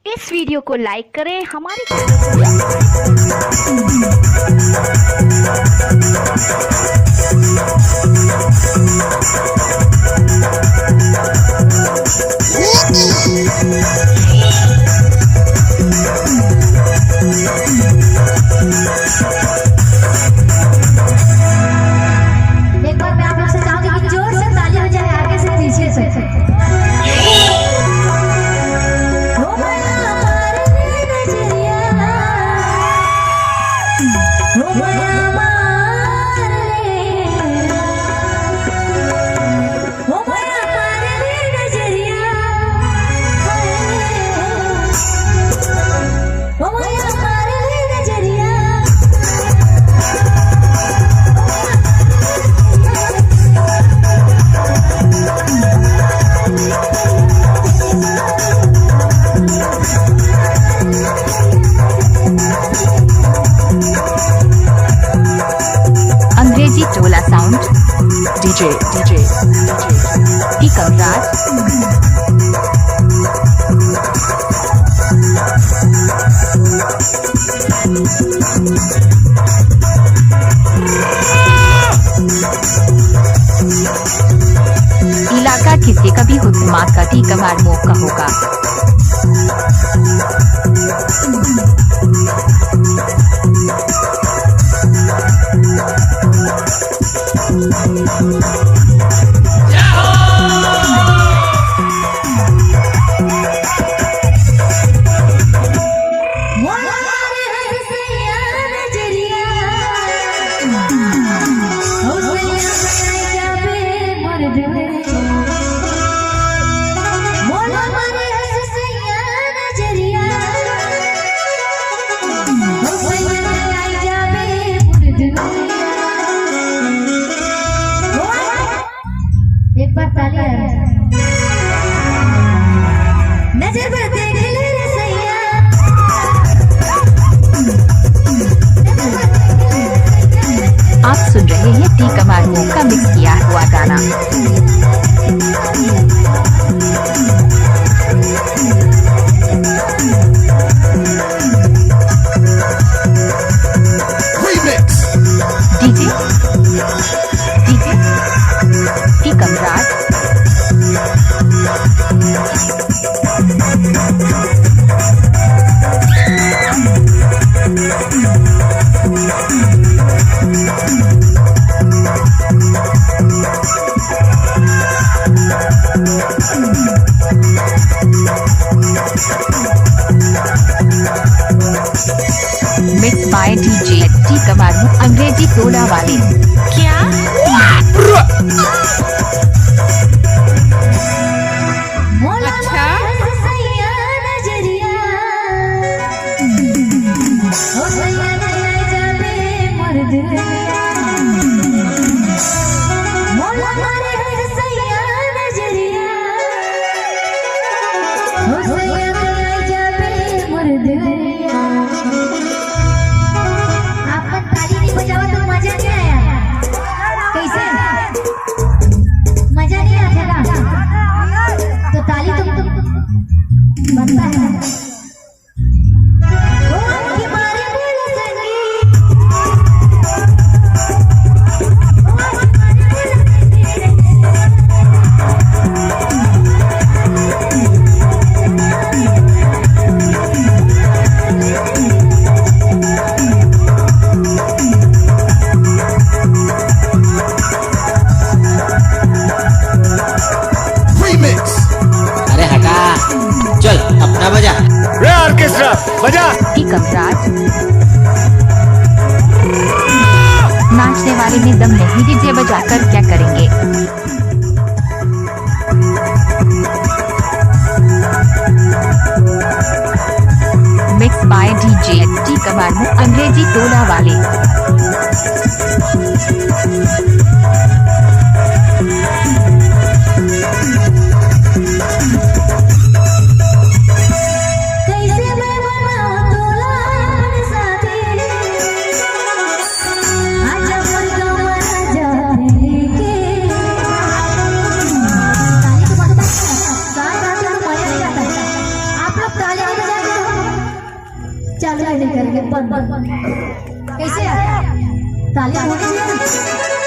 इस वीडियो को लाइक करें हमारे एक बार मैं आप लोग से चाहूंगी कि जोर से ताली बजाएं आगे से पीछे से। अंग्रेजी टोला साउंड डीजे कमराज इलाका किसी का भी हुक्मा का टी कमार मौका होगा। एक बार ताली नजर पर देख ले रे सैया। आप सुन रहे हैं टी कमार का मिक्स किया हुआ गाना। DJ T Kamraj mix by DJ T Kamar Angrezi Tola वाले। क्या अच्छा बनता है। अरे हटा चल अपना बजा रे ऑर्केस्ट्रा बजा। टी कमराज नाचने वाले में दम नहीं, डीजे बजाकर क्या करेंगे। Mix by DJ T Kamar Angrezi Tola वाले। आप लोग ताली बजाएं। चालू नहीं करेंगे बंद बंद कैसे तालियां होगी